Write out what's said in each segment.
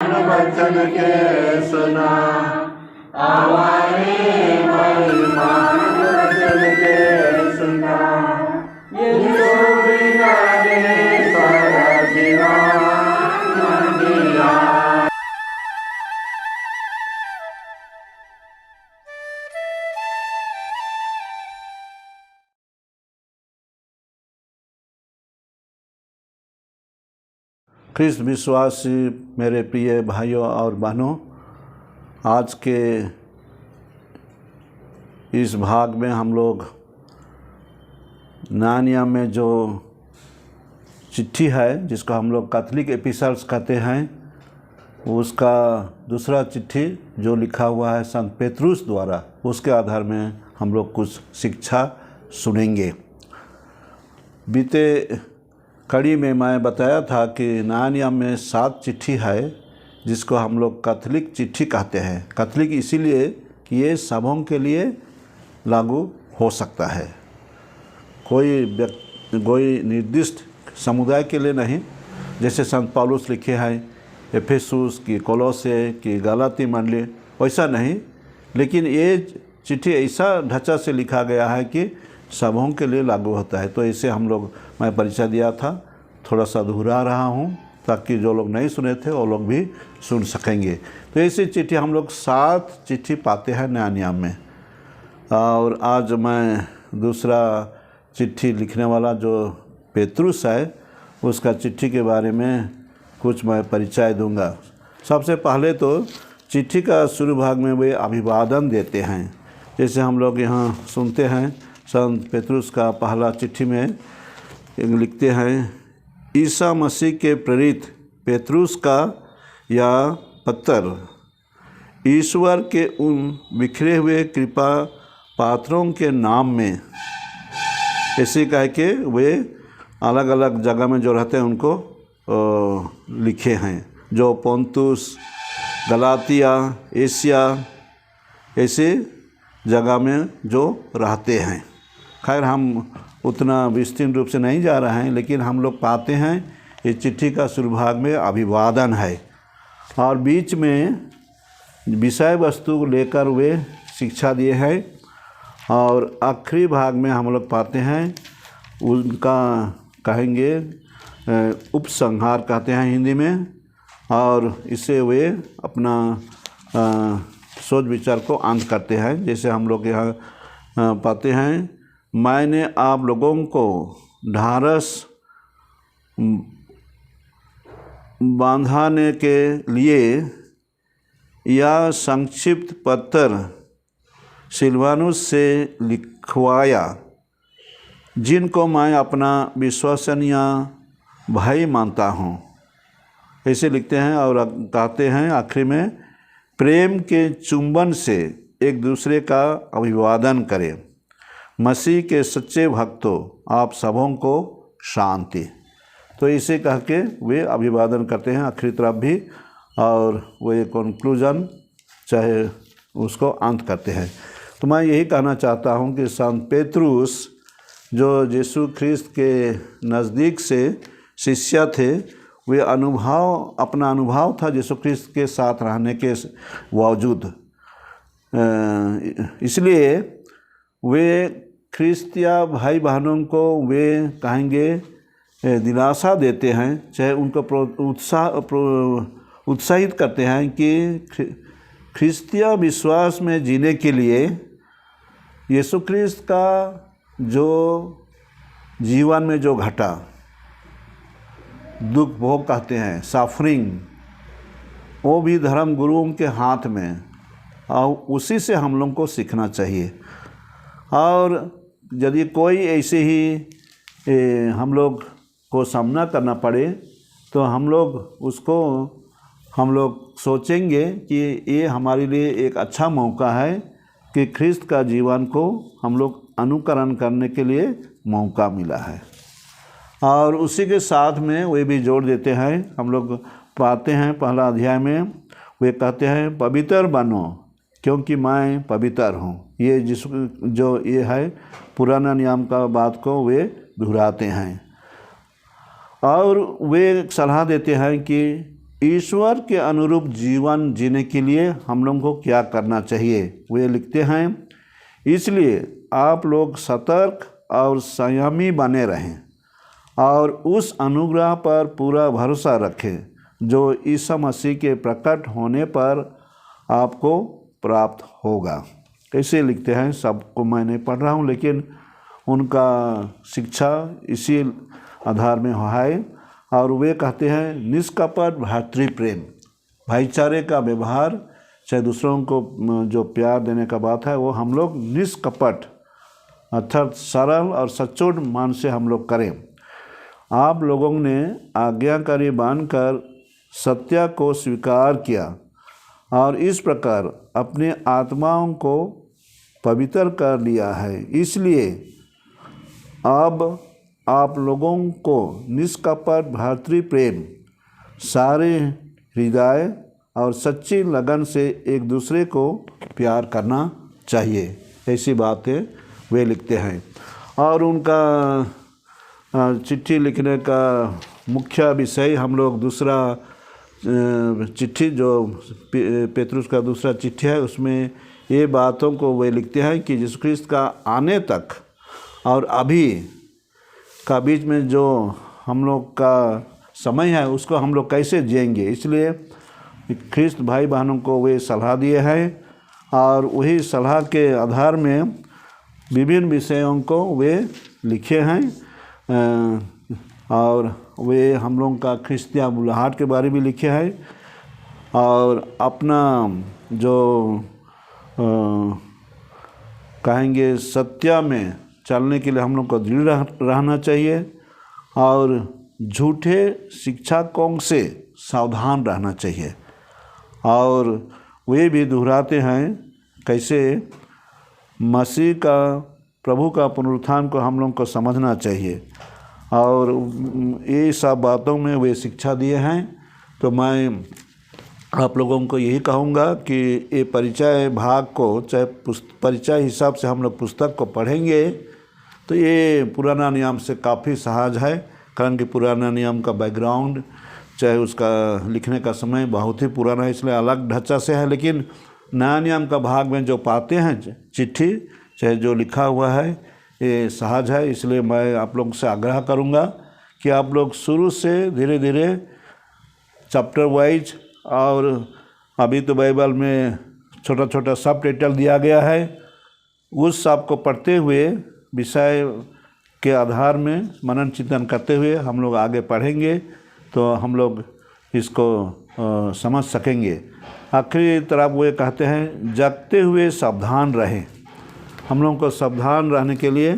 वचन के सुना हमारे महिमान वचन के सुना यीशु बिना दे सारा जीवन दिया। ख्रिस्त विश्वासी मेरे प्रिय भाइयों और बहनों, आज के इस भाग में हम लोग नया नियम में जो चिट्ठी है जिसको हम लोग कैथोलिक एपिसल्स कहते हैं, उसका दूसरा चिट्ठी जो लिखा हुआ है संत पेत्रुस द्वारा, उसके आधार में हम लोग कुछ शिक्षा सुनेंगे। बीते कड़ी में मैं बताया था कि नया नियम में 7 चिट्ठी है जिसको हम लोग कैथोलिक चिट्ठी कहते हैं। कैथोलिक इसीलिए कि ये सबों के लिए लागू हो सकता है, कोई निर्दिष्ट समुदाय के लिए नहीं। जैसे संत पौलुस लिखे हैं एफेसुस की, कोलोसे की, गलाती मंडली, वैसा नहीं, लेकिन ये चिट्ठी ऐसा ढांचा से लिखा गया है कि सबों के लिए लागू होता है। तो इसे हम लोग, मैं परिचय दिया था, थोड़ा सा दोहरा रहा हूँ ताकि जो लोग नहीं सुने थे वो लोग भी सुन सकेंगे। तो ऐसी चिट्ठी हम लोग 7 चिट्ठी पाते हैं नया नियम में। और आज मैं दूसरा चिट्ठी लिखने वाला जो पेत्रुस है, उसका चिट्ठी के बारे में कुछ मैं परिचय दूंगा। सबसे पहले तो चिट्ठी का शुरू भाग में वे अभिवादन देते हैं। जैसे हम लोग यहाँ सुनते हैं, संत पेत्रुस का पहला चिट्ठी में लिखते हैं, ईसा मसीह के प्रेरित पेत्रुस का यह पत्र ईश्वर के उन बिखरे हुए कृपा पात्रों के नाम में, ऐसे कह के वे अलग अलग जगह में जो रहते हैं उनको लिखे हैं, जो पोंतुस, गलातिया, एशिया, ऐसे जगह में जो रहते हैं। खैर हम उतना विस्तृत रूप से नहीं जा रहे हैं, लेकिन हम लोग पाते हैं इस चिट्ठी का शुरू भाग में अभिवादन है और बीच में विषय वस्तु लेकर वे शिक्षा दिए हैं, और आखिरी भाग में हम लोग पाते हैं उनका कहेंगे उपसंहार कहते हैं हिंदी में, और इससे वे अपना सोच विचार को अंत करते हैं। जैसे हम लोग यहाँ पाते हैं, मैंने आप लोगों को ढाढ़स बांधने के लिए यह संक्षिप्त पत्र सिलवानुस से लिखवाया, जिनको मैं अपना विश्वसनीय भाई मानता हूँ। ऐसे लिखते हैं और कहते हैं आखिरी में, प्रेम के चुंबन से एक दूसरे का अभिवादन करें। मसीह के सच्चे भक्तों, आप सबों को शांति। तो इसे कह के वे अभिवादन करते हैं आखिरी तरफ भी, और वे कंक्लूजन चाहे उसको अंत करते हैं। तो मैं यही कहना चाहता हूँ कि संत पेत्रुस जो यीशु ख्रिस्त के नज़दीक से शिष्य थे, वे अपना अनुभव था यीशु ख्रिस्त के साथ रहने के बावजूद, इसलिए वे ख्रिस्तिया भाई बहनों को वे कहेंगे दिलासा देते हैं, चाहे उनको उत्साहित करते हैं कि ख्रिस्तिया विश्वास में जीने के लिए यीशु ख्रिस्त का जो जीवन में जो घटा दुख भोग कहते हैं, सफरिंग, वो भी धर्म गुरुओं के हाथ में, और उसी से हम लोग को सीखना चाहिए। और यदि कोई ऐसे ही हम लोग को सामना करना पड़े तो हम लोग सोचेंगे कि ये हमारे लिए एक अच्छा मौका है कि ख्रिस्त का जीवन को हम लोग अनुकरण करने के लिए मौका मिला है। और उसी के साथ में वे भी जोड़ देते हैं, हम लोग पाते हैं पहला अध्याय में वे कहते हैं, पवित्र बनो क्योंकि मैं पवित्र हूँ। ये जो ये है पुराना नियम का बात को वे दोहराते हैं। और वे सलाह देते हैं कि ईश्वर के अनुरूप जीवन जीने के लिए हम लोगों को क्या करना चाहिए। वे लिखते हैं, इसलिए आप लोग सतर्क और संयमी बने रहें और उस अनुग्रह पर पूरा भरोसा रखें जो ईसा मसीह के प्रकट होने पर आपको प्राप्त होगा। कैसे लिखते हैं सबको मैं नहीं पढ़ रहा हूँ, लेकिन उनका शिक्षा इसी आधार में है। और वे कहते हैं निष्कपट भ्रातृ प्रेम, भाईचारे का व्यवहार, चाहे दूसरों को जो प्यार देने का बात है वो हम लोग निष्कपट अर्थात सरल और सचोट मन से हम लोग करें। आप लोगों ने आज्ञाकारी बनकर सत्य को स्वीकार किया और इस प्रकार अपने आत्माओं को पवित्र कर लिया है। इसलिए अब आप लोगों को निष्कपट भ्रातृ प्रेम, सारे हृदय और सच्ची लगन से एक दूसरे को प्यार करना चाहिए। ऐसी बातें वे लिखते हैं। और उनका चिट्ठी लिखने का मुख्य विषय हम लोग दूसरा चिट्ठी जो पेतरुस का दूसरा चिट्ठी है उसमें ये बातों को वे लिखते हैं कि यीशु ख्रिस्त का आने तक और अभी का बीच में जो हम लोग का समय है उसको हम लोग कैसे जिएंगे। इसलिए ख्रिस्त भाई बहनों को वे सलाह दिए हैं और वही सलाह के आधार में विभिन्न विषयों को वे लिखे हैं। और वे हम लोग का ख्रिस्तिया बुलाहट के बारे में लिखे हैं और अपना जो कहेंगे सत्य में चलने के लिए हम लोग को दृढ़ रहना चाहिए और झूठे शिक्षकों से सावधान रहना चाहिए। और वे भी दोहराते हैं कैसे मसीह का प्रभु का पुनरुत्थान को हम लोग को समझना चाहिए और ये सब बातों में वे शिक्षा दिए हैं। तो मैं आप लोगों को यही कहूँगा कि ये परिचय भाग को चाहे परिचय हिसाब से हम लोग पुस्तक को पढ़ेंगे तो ये पुराना नियम से काफ़ी सहज है, कारण कि पुराना नियम का बैकग्राउंड चाहे उसका लिखने का समय बहुत ही पुराना है, इसलिए अलग ढांचा से है। लेकिन नया नियम का भाग में जो पाते हैं चिट्ठी चाहे जो लिखा हुआ है ये सहज है। इसलिए मैं आप लोग से आग्रह करूँगा कि आप लोग शुरू से धीरे धीरे चैप्टर वाइज, और अभी तो बाइबल में छोटा छोटा सब टाइटल दिया गया है, उस सब को पढ़ते हुए विषय के आधार में मनन चिंतन करते हुए हम लोग आगे पढ़ेंगे तो हम लोग इसको समझ सकेंगे। आखिरी तरफ वे कहते हैं जगते हुए सावधान रहें। हम लोगों को सावधान रहने के लिए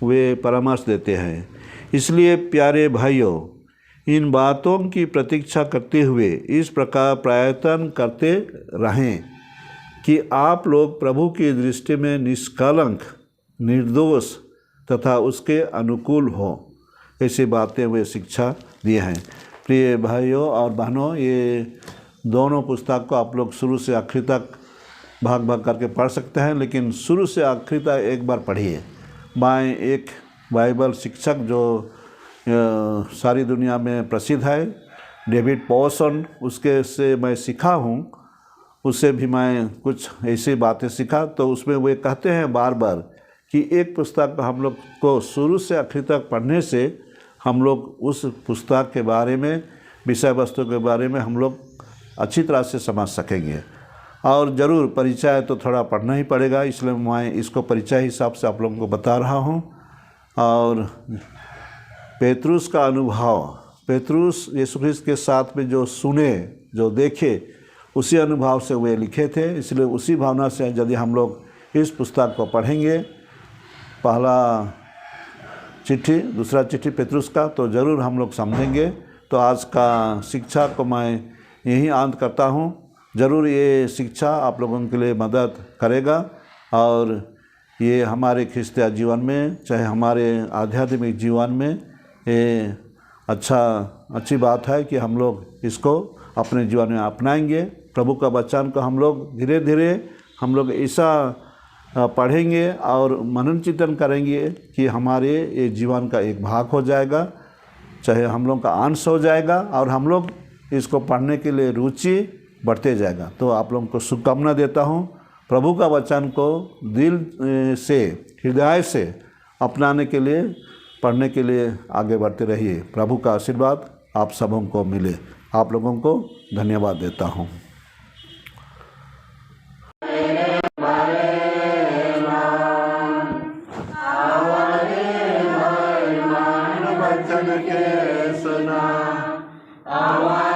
वे परामर्श देते हैं। इसलिए प्यारे भाइयों, इन बातों की प्रतीक्षा करते हुए इस प्रकार प्रयत्न करते रहें कि आप लोग प्रभु की दृष्टि में निष्कलंक, निर्दोष तथा उसके अनुकूल हो। ऐसी बातें वे शिक्षा दिए हैं। प्रिय भाइयों और बहनों, ये दोनों पुस्तक को आप लोग शुरू से आखिर तक भाग भाग करके पढ़ सकते हैं, लेकिन शुरू से आखिर तक एक बार पढ़िए। मैं एक बाइबल शिक्षक जो सारी दुनिया में प्रसिद्ध है, डेविड पॉसन, उसके से मैं सीखा हूँ, उससे भी मैं कुछ ऐसी बातें सीखा। तो उसमें वे कहते हैं बार बार कि एक पुस्तक हम लोग को शुरू से आखिर तक पढ़ने से हम लोग उस पुस्तक के बारे में, विषय वस्तु के बारे में हम लोग अच्छी तरह से समझ सकेंगे। और ज़रूर परिचय तो थोड़ा पढ़ना ही पड़ेगा, इसलिए मैं इसको परिचय हिसाब से आप लोगों को बता रहा हूँ। और पेतरुस का अनुभव, पेतरुस यीशु ख्रिस्त के साथ में जो सुने, जो देखे, उसी अनुभव से वे लिखे थे। इसलिए उसी भावना से यदि हम लोग इस पुस्तक को पढ़ेंगे, पहला चिट्ठी, दूसरा चिट्ठी पेतरुस का, तो ज़रूर हम लोग समझेंगे। तो आज का शिक्षा को मैं यही अंत करता हूँ। ज़रूर ये शिक्षा आप लोगों के लिए मदद करेगा और ये हमारे ख्रिस्तीय जीवन में, चाहे हमारे आध्यात्मिक जीवन में ये अच्छी बात है कि हम लोग इसको अपने जीवन में अपनाएंगे। प्रभु का वचन को हम लोग धीरे धीरे हम लोग ऐसा पढ़ेंगे और मनन चिंतन करेंगे कि हमारे ये जीवन का एक भाग हो जाएगा, चाहे हम लोग का अंश हो जाएगा और हम लोग इसको पढ़ने के लिए रुचि बढ़ते जाएगा। तो आप लोगों को शुभकामना देता हूँ। प्रभु का वचन को दिल से, हृदय से अपनाने के लिए, पढ़ने के लिए आगे बढ़ते रहिए। प्रभु का आशीर्वाद आप सबों को मिले। आप लोगों को धन्यवाद देता हूँ। वचन के सुना आवाज